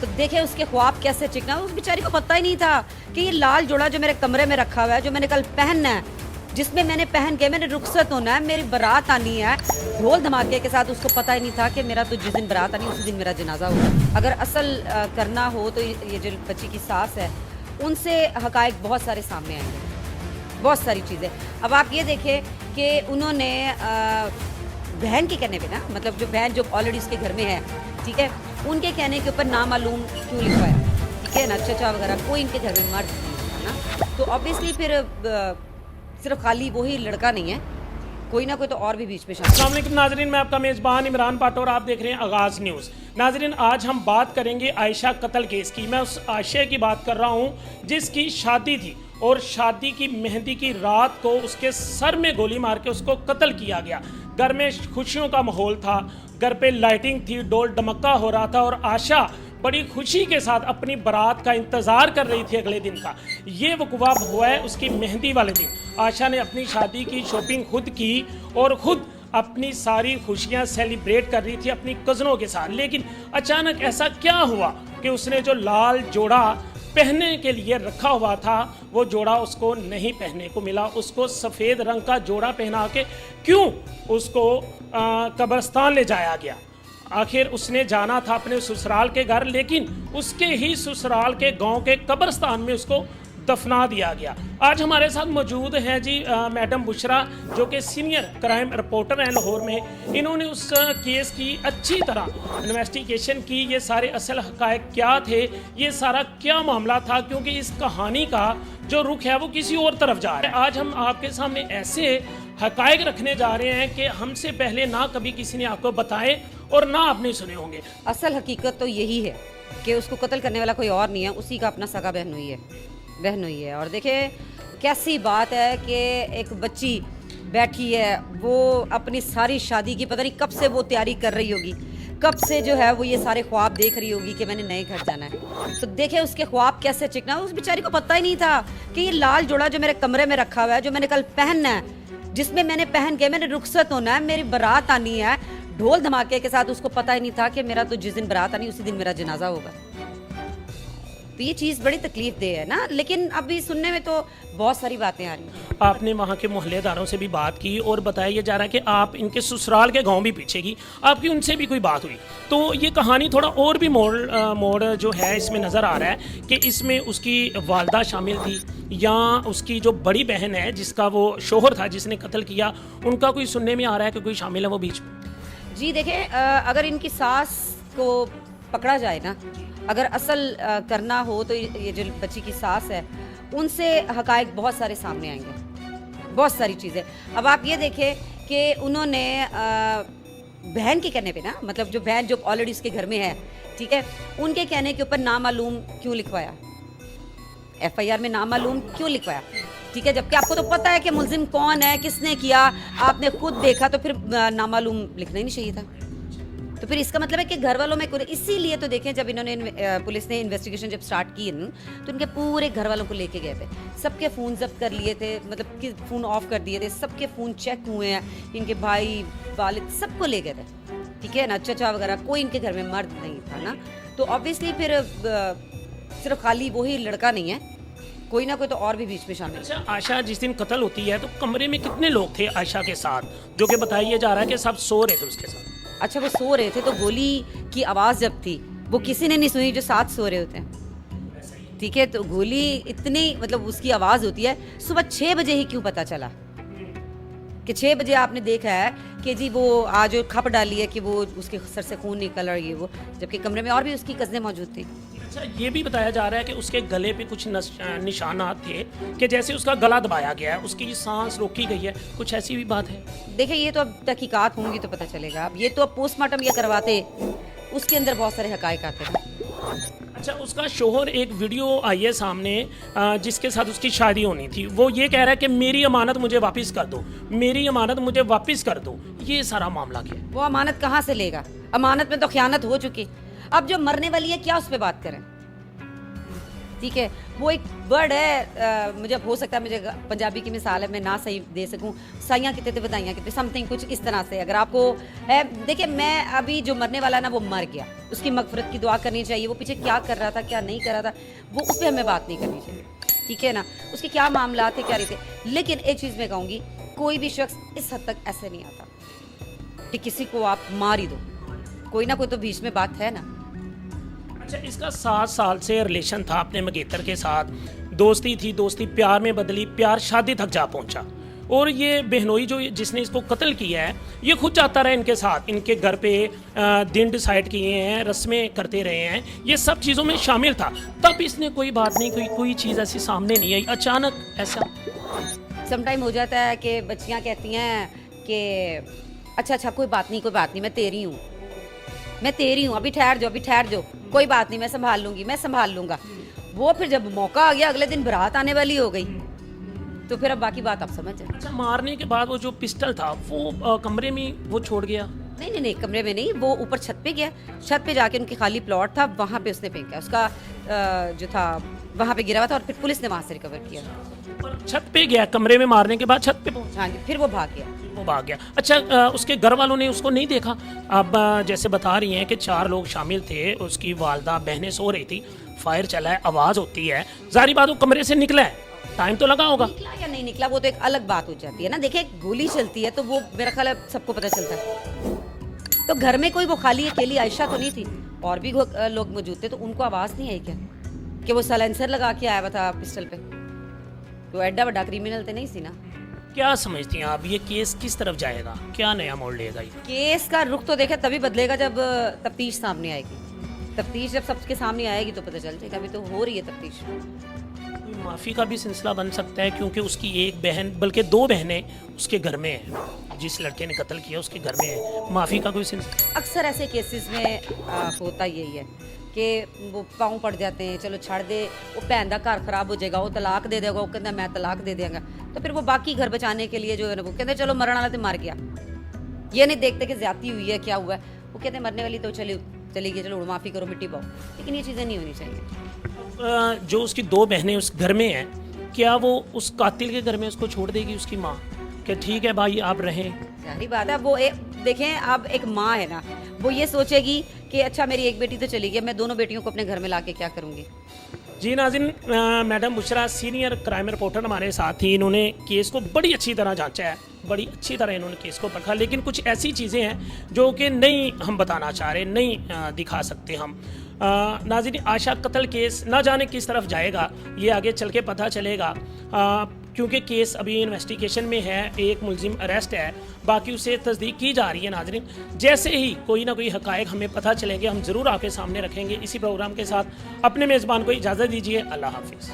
तो देखे उसके ख्वाब कैसे चिकना, उस बेचारी को पता ही नहीं था कि ये लाल जोड़ा जो मेरे कमरे में रखा हुआ है, जो मैंने कल पहनना है, जिसमें मैंने पहन के मैंने रुखसत होना है, मेरी बारात आनी है ढोल धमाके के साथ। उसको पता ही नहीं था कि मेरा तो जिस दिन बारात आनी उसी दिन मेरा जनाजा होगा। अगर असल करना हो तो ये जो बच्ची की सास है उनसे हकायक बहुत सारे सामने आएंगे, बहुत सारी चीज़ें। अब आप ये देखें कि उन्होंने बहन के कहने पे ना, मतलब जो बहन जो ऑलरेडी उसके घर में है, ठीक है, उनके कहने के ऊपर नामालूम क्यों लिखवाया, ठीक है ना, चचा वगैरह कोई इनके घर में मर्द नहीं था ना, तो ऑब्वियसली फिर सिर्फ खाली वही लड़का नहीं है, कोई ना कोई तो और भी बीच में शामिल। अस्सलाम वालेकुम नाजरीन, मैं आपका मेज़बान इमरान पाटोर, आप देख रहे हैं आगाज़ न्यूज़। नाजरीन, आज हम बात करेंगे आयशा कत्ल केस की। मैं उस आयशा की बात कर रहा हूँ जिसकी शादी थी और शादी की मेहंदी की रात को उसके सर में गोली मार के उसको कत्ल किया गया। घर में खुशियों का माहौल था, घर पे लाइटिंग थी, डोल डमक्का हो रहा था और आशा बड़ी खुशी के साथ अपनी बारात का इंतज़ार कर रही थी अगले दिन का। ये वक़्वा हुआ है उसकी मेहंदी वाले दिन। आशा ने अपनी शादी की शॉपिंग खुद की और ख़ुद अपनी सारी खुशियां सेलिब्रेट कर रही थी अपनी कज़नों के साथ। लेकिन अचानक ऐसा क्या हुआ कि उसने जो लाल जोड़ा पहनने के लिए रखा हुआ था वो जोड़ा उसको नहीं पहनने को मिला। उसको सफ़ेद रंग का जोड़ा पहना के क्यों उसको कब्रिस्तान ले जाया गया? आखिर उसने जाना था अपने ससुराल के घर, लेकिन उसके ही ससुराल के गांव के कब्रिस्तान में उसको दफना दिया गया। आज हमारे साथ मौजूद हैं जी मैडम बुशरा, जो कि सीनियर क्राइम रिपोर्टर हैं लाहौर में। इन्होंने उस केस की अच्छी तरह इन्वेस्टिगेशन की। ये सारे असल हकायक क्या थे, ये सारा क्या मामला था, क्योंकि इस कहानी का जो रुख है वो किसी और तरफ जा रहा है। आज हम आपके सामने ऐसे हकायक रखने जा रहे हैं कि हमसे पहले ना कभी किसी ने आपको बताए और ना आपने सुने होंगे। असल हकीकत तो यही है कि उसको कत्ल करने वाला कोई और नहीं है, उसी का अपना सगा बहन हुई है। और देखिए कैसी बात है कि एक बच्ची बैठी है, वो अपनी सारी शादी की पता नहीं कब से वो तैयारी कर रही होगी, कब से जो है वो ये सारे ख्वाब देख रही होगी कि मैंने नए घर जाना है। तो देखे उसके ख्वाब कैसे चिकना, उस बेचारी को पता ही नहीं था कि ये लाल जोड़ा जो मेरे कमरे में रखा हुआ है, जो मैंने कल पहनना है, जिसमें मैंने पहन के मैंने रुखसत होना है, मेरी बारात आनी है ढोल धमाके के साथ। उसको पता ही नहीं था कि मेरा तो जिस दिन बारात आनी उसी दिन मेरा जनाजा होगा। तो ये चीज़ बड़ी तकलीफ दे है ना, लेकिन अभी सुनने में तो बहुत सारी बातें आ रही हैं। आपने वहाँ के मोहल्लेदारों से भी बात की और बताया जा रहा है कि आप इनके ससुराल के गांव भी पीछे की, आपकी उनसे भी कोई बात हुई। तो ये कहानी थोड़ा और भी मोड़ जो है इसमें नज़र आ रहा है कि इसमें उसकी वालदा शामिल थी या उसकी जो बड़ी बहन है जिसका वो शोहर था जिसने कत्ल किया, उनका कोई सुनने में आ रहा है कि कोई शामिल है वो बीच में। जी देखें, अगर इनकी सास को पकड़ा जाए ना, अगर असल करना हो तो ये जो बच्ची की सास है उनसे हकायक बहुत सारे सामने आएंगे, बहुत सारी चीज़ें। अब आप ये देखें कि उन्होंने बहन के कहने पे ना, मतलब जो बहन जो ऑलरेडी उसके घर में है, ठीक है, उनके कहने के ऊपर नामालूम क्यों लिखवाया, FIR में नामालूम क्यों लिखवाया, ठीक है, जबकि आपको तो पता है कि मुल्जिम कौन है, किसने किया, आपने खुद देखा, तो फिर नामालूम लिखना ही नहीं चाहिए था। तो फिर इसका मतलब है कि घर वालों में इसीलिए तो देखें जब इन्होंने पुलिस ने इन्वेस्टिगेशन जब स्टार्ट की तो इनके पूरे घर वालों को लेके गए थे, सबके फ़ोन जब्त कर लिए थे, मतलब कि फ़ोन ऑफ कर दिए थे, सबके फ़ोन चेक हुए हैं, इनके भाई वालिद सबको ले गए थे, ठीक है ना, चचा वगैरह कोई इनके घर में मर्द नहीं था ना। तो ऑब्वियसली फिर सिर्फ खाली वही लड़का नहीं है, कोई ना कोई तो और भी बीच में शामिल। अच्छा, आशा जिस दिन कत्ल होती है तो कमरे में कितने लोग थे आशा के साथ, जो कि बताया जा रहा है कि सब सो रहे थे उसके साथ? अच्छा, वो सो रहे थे तो गोली की आवाज़ जब थी वो किसी ने नहीं सुनी जो साथ सो रहे होते हैं, ठीक है। तो गोली इतनी मतलब उसकी आवाज़ होती है, सुबह 6 बजे ही क्यों पता चला कि 6 बजे आपने देखा है कि जी वो आज खप डाली है कि वो उसके सर से खून निकल रही है, वो जबकि कमरे में और भी उसकी कज़नें मौजूद थी। अच्छा, ये भी बताया जा रहा है कि उसके गले पे कुछ निशानात थे कि जैसे उसका गला दबाया गया है, उसकी सांस रोकी गई है, कुछ ऐसी भी बात है? देखिए ये तो अब तहकीकात होंगी तो पता चलेगा। अब ये तो अब पोस्टमार्टम ये करवाते, उसके अंदर बहुत सारे हकायक आते थे। अच्छा, उसका शोहर एक वीडियो आई है सामने जिसके साथ उसकी शादी होनी थी, वो ये कह रहा है कि मेरी अमानत मुझे वापस कर दो, मेरी अमानत मुझे वापस कर दो। ये सारा मामला क्या है? वो अमानत कहाँ से लेगा? अमानत में तो ख़यानत हो चुकी। अब जो मरने वाली है क्या उस पर बात करें? ठीक है, वो एक वर्ड है, मुझे हो सकता है मुझे पंजाबी की मिसाल है मैं ना सही दे सकूं, साइयाँ कितने थे बधाइयाँ कितने, समथिंग कुछ इस तरह से। अगर आपको है, देखिए मैं अभी जो मरने वाला ना वो मर गया, उसकी मगफरत की दुआ करनी चाहिए। वो पीछे क्या कर रहा था क्या नहीं कर रहा था वो उस पर हमें बात नहीं करनी चाहिए, ठीक है ना, उसके क्या मामला थे क्या नहीं थे। लेकिन एक चीज़ मैं कहूँगी, कोई भी शख्स इस हद तक ऐसे नहीं आता कि किसी को आप मार ही दो, कोई ना कोई तो बीच में बात है ना। अच्छा, इसका 7 साल से रिलेशन था अपने मंगेतर के साथ, दोस्ती थी, दोस्ती प्यार में बदली, प्यार शादी तक जा पहुंचा। और ये बहनोई जो जिसने इसको कत्ल किया है, ये खुद जाता रहा इनके साथ, इनके घर पे दिन डिसाइड किए हैं, रस्में करते रहे हैं, ये सब चीज़ों में शामिल था। तब इसने कोई बात नहीं, कोई चीज़ ऐसी सामने नहीं आई, अचानक ऐसा। समटाइम हो जाता है कि बच्चियाँ कहती हैं कि अच्छा कोई बात नहीं, मैं तेरी हूँ, अभी ठहर जाओ, कोई बात नहीं, मैं संभाल लूँगा। वो फिर जब मौका आ गया, अगले दिन बारात आने वाली हो गई, तो फिर अब बाकी बात आप समझ जाए। अच्छा, मारने के बाद वो जो पिस्टल था वो कमरे में वो छोड़ गया? नहीं, कमरे में नहीं, वो ऊपर छत पे गया, छत पे जाके उनकी खाली प्लॉट था, वहाँ पे उसने फेंका, उसका जो था वहाँ पे गिरा हुआ था, और फिर पुलिस ने वहाँ से रिकवर किया। और छत पे गया, कमरे में मारने के बाद छत पे पहुंचा? हाँ जी, फिर वो भाग गया। अच्छा, उसके घर वालों ने उसको नहीं देखा? अब जैसे बता रही हैं कि 4 लोग शामिल थे, उसकी वालदा बहनें सो रही थी, फायर चला है, आवाज़ होती है, जाहिर बात वो कमरे से निकला है, टाइम तो लगा होगा। निकला या नहीं निकला वो तो एक अलग बात हो जाती है ना। देखिए, गोली चलती है तो वो मेरा ख्याल है सबको पता चलता है। तो घर में कोई वो खाली अकेली आयशा तो नहीं थी, और भी लोग मौजूद थे, तो उनको आवाज़ नहीं आई क्या कि वो साइलेंसर लगा के आया हुआ था पिस्टल पे? तो एड्डा बड़ा क्रिमिनल तो नहीं सी ना। क्या समझती हैं आप, ये केस किस तरफ जाएगा, क्या नया मोड़ लेगा ये? केस का रुख तो देखे तभी बदलेगा जब तफ्तीश सामने आएगी। तफ्तीश जब सबके सामने आएगी तो पता चल जाएगा, अभी तो हो रही है तफ्तीश। कोई माफ़ी का भी सिलसिला बन सकता है, क्योंकि उसकी एक बहन बल्कि 2 बहनें उसके घर में हैं, जिस लड़के ने कत्ल किया उसके घर में है, माफ़ी का कोई सिलसिला? अक्सर ऐसे केसेस में होता यही है कि वो पाँव पड़ जाते हैं, चलो छड़ दे, वो भैन का घर खराब हो जाएगा, वो तलाक दे देगा, वो कहता मैं तलाक दे देंगे, तो फिर वो बाकी घर बचाने के लिए जो है ना वो कहते चलो मरण वाला तो मर गया, ये नहीं देखते कि ज्यादती हुई है क्या हुआ है, वो कहते मरने वाली तो चली गई, चलो माफ़ी करो, मिट्टी पाओ। लेकिन ये चीज़ें नहीं होनी चाहिए। जो उसकी 2 बहनें उस घर में हैं, क्या वो उस कातिल के घर में उसको छोड़ देगी उसकी माँ कि ठीक है भाई आप रहें? सारी बात है, वो देखें, अब एक माँ है ना, वो ये सोचेगी कि अच्छा मेरी एक बेटी तो चली गई, मैं दोनों बेटियों को अपने घर में लाके क्या करूँगी। जी नाज़रीन, madam Bushra senior crime reporter हमारे साथ ही, इन्होंने केस को बड़ी अच्छी तरह जांचा है, बड़ी अच्छी तरह इन्होंने केस को परखा, लेकिन कुछ ऐसी चीज़ें हैं जो कि नहीं हम बताना चाह रहे, नहीं दिखा सकते हम। नाज़रीन, आयशा कत्ल केस ना जाने किस तरफ जाएगा, ये आगे चल के पता चलेगा, क्योंकि केस अभी इन्वेस्टिगेशन में है, एक मुलजिम अरेस्ट है, बाकी उसे तस्दीक की जा रही है। नाज़रीन, जैसे ही कोई ना कोई हक़ाइक़ हमें पता चलेंगे, हम ज़रूर आपके सामने रखेंगे। इसी प्रोग्राम के साथ अपने मेज़बान को इजाज़त दीजिए। अल्लाह हाफ़िज़।